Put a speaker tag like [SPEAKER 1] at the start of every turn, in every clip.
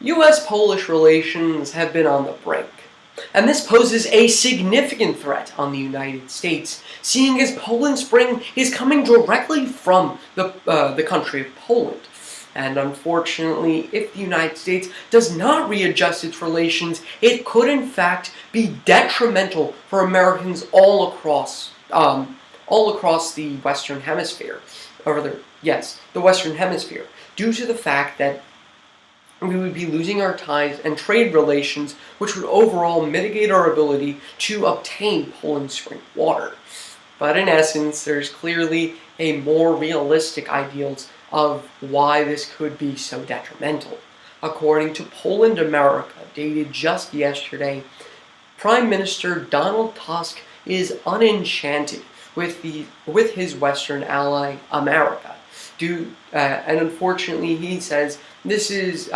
[SPEAKER 1] U.S.-Polish relations have been on the brink, and this poses a significant threat on the United States, seeing as Poland Spring is coming directly from the country of Poland. And unfortunately, if the United States does not readjust its relations, it could in fact be detrimental for Americans all across the Western Hemisphere, the Western Hemisphere, due to the fact that we would be losing our ties and trade relations, which would overall mitigate our ability to obtain Poland Spring water. But in essence, there's clearly a more realistic ideals of why this could be so detrimental. According to Poland America, dated just yesterday, Prime Minister Donald Tusk is unenchanted with his Western ally America. And unfortunately, he says this is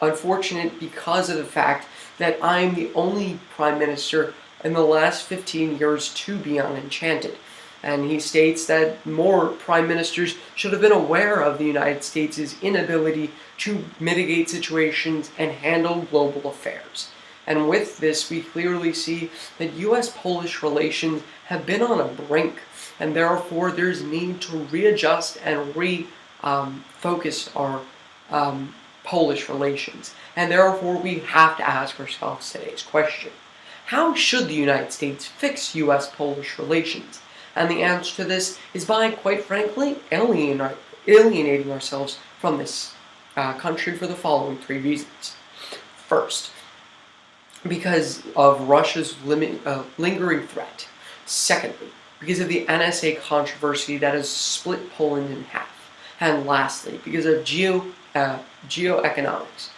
[SPEAKER 1] unfortunate because of the fact that I'm the only Prime Minister in the last 15 years to be unenchanted. And he states that more prime ministers should have been aware of the United States' inability to mitigate situations and handle global affairs. And with this, we clearly see that U.S.-Polish relations have been on a brink, and therefore there's need to readjust and focus our Polish relations. And therefore we have to ask ourselves today's question: how should the United States fix U.S.-Polish relations? And the answer to this is by, quite frankly, alienating ourselves from this country for the following three reasons. First, because of Russia's lingering threat. Secondly, because of the NSA controversy that has split Poland in half. And lastly, because of geoeconomics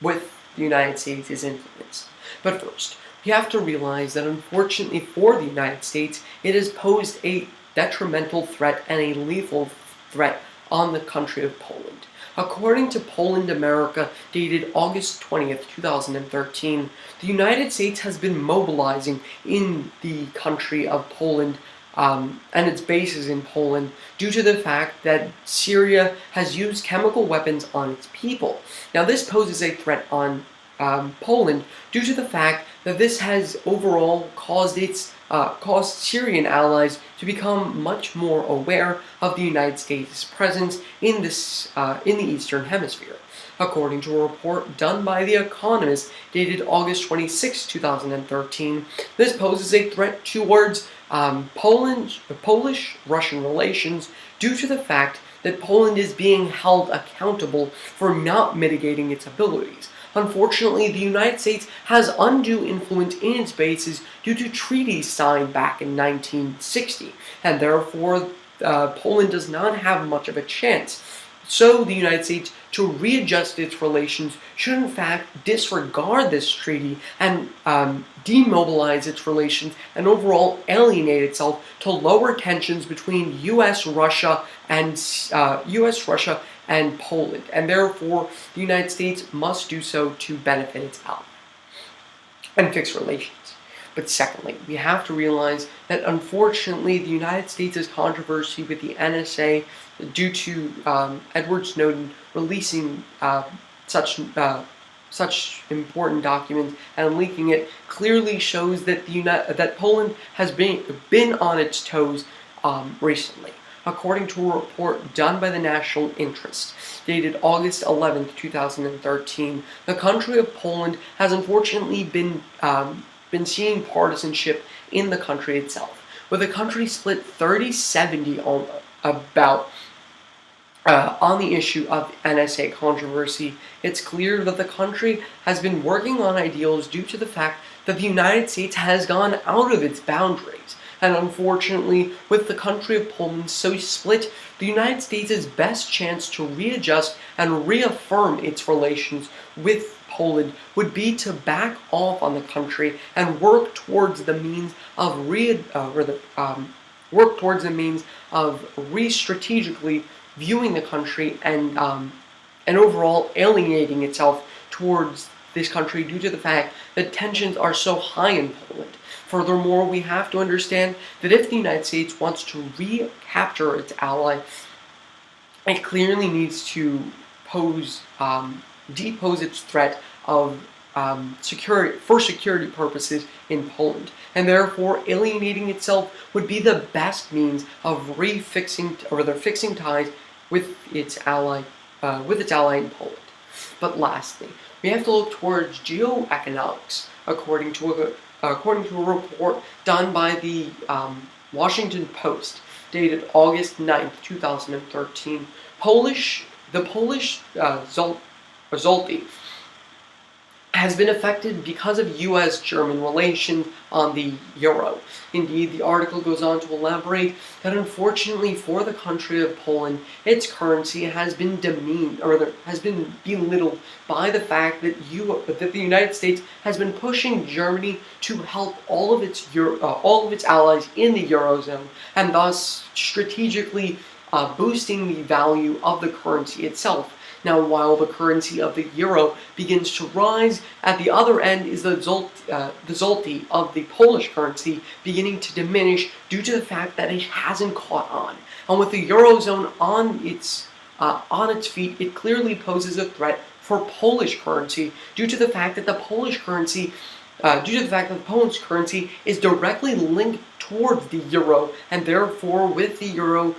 [SPEAKER 1] with the United States' influence. But first, we have to realize that unfortunately for the United States, it has posed a detrimental threat and a lethal threat on the country of Poland. According to Poland America, dated August 20th, 2013, the United States has been mobilizing in the country of Poland and its bases in Poland due to the fact that Syria has used chemical weapons on its people. Now this poses a threat on Poland due to the fact that this has overall caused Syrian allies to become much more aware of the United States' presence in the Eastern Hemisphere. According to a report done by The Economist dated August 26, 2013, this poses a threat towards Polish-Russian relations due to the fact that Poland is being held accountable for not mitigating its abilities. Unfortunately, the United States has undue influence in its bases due to treaties signed back in 1960, and therefore Poland does not have much of a chance. So the United States, to readjust its relations, should in fact disregard this treaty and demobilize its relations and overall alienate itself to lower tensions between U.S.-Russia and Poland, and therefore the United States must do so to benefit its ally and fix relations. But secondly, we have to realize that unfortunately the United States' controversy with the NSA due to Edward Snowden releasing such important documents and leaking it clearly shows that that Poland has been on its toes recently. According to a report done by the National Interest, dated August 11, 2013, the country of Poland has unfortunately been seeing partisanship in the country itself, with the country split 30-70 on the issue of NSA controversy. It's clear that the country has been working on ideals due to the fact that the United States has gone out of its boundaries. And unfortunately, with the country of Poland so split, the United States' best chance to readjust and reaffirm its relations with Poland would be to back off on the country and work towards the means of re-strategically viewing the country and overall alienating itself towards this country due to the fact that tensions are so high in Poland. Furthermore, we have to understand that if the United States wants to recapture its ally, it clearly needs to depose its threat of security purposes in Poland, and therefore alienating itself would be the best means of fixing ties with its ally in Poland. But lastly, we have to look towards geoeconomics, according to a report done by the Washington Post, dated August 9th, 2013. The Polish zloty has been affected because of U.S.-German relations on the euro. Indeed, the article goes on to elaborate that unfortunately for the country of Poland, its currency has been belittled by the fact that the United States has been pushing Germany to help all of its allies in the eurozone, and thus strategically boosting the value of the currency itself. Now, while the currency of the euro begins to rise, at the other end is the zloty of the Polish currency beginning to diminish due to the fact that it hasn't caught on. And with the eurozone on its feet, it clearly poses a threat for Polish currency due to the fact that the Polish currency is directly linked towards the euro, and therefore with the eurozone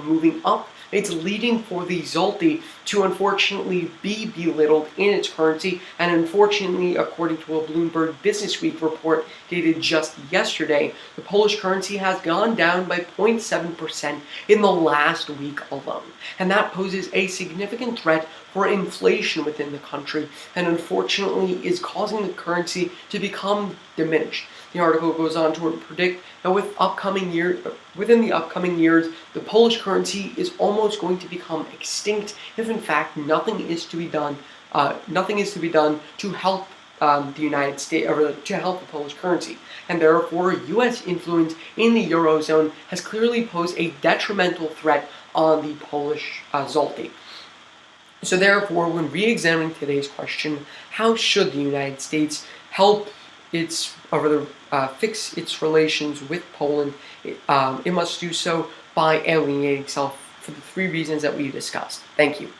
[SPEAKER 1] moving up, it's leading for the zloty to unfortunately be belittled in its currency, and unfortunately, according to a Bloomberg Businessweek report dated just yesterday, the Polish currency has gone down by 0.7% in the last week alone. And that poses a significant threat for inflation within the country, and unfortunately is causing the currency to become diminished. The article goes on to predict that within the upcoming years, the Polish currency is almost going to become extinct if, in fact, nothing is to be done to help the United States, or to help the Polish currency. And therefore, U.S. influence in the eurozone has clearly posed a detrimental threat on the Polish zloty. So therefore, when re-examining today's question, how should the United States help fix its relations with Poland, it must do so by alienating itself for the three reasons that we discussed. Thank you.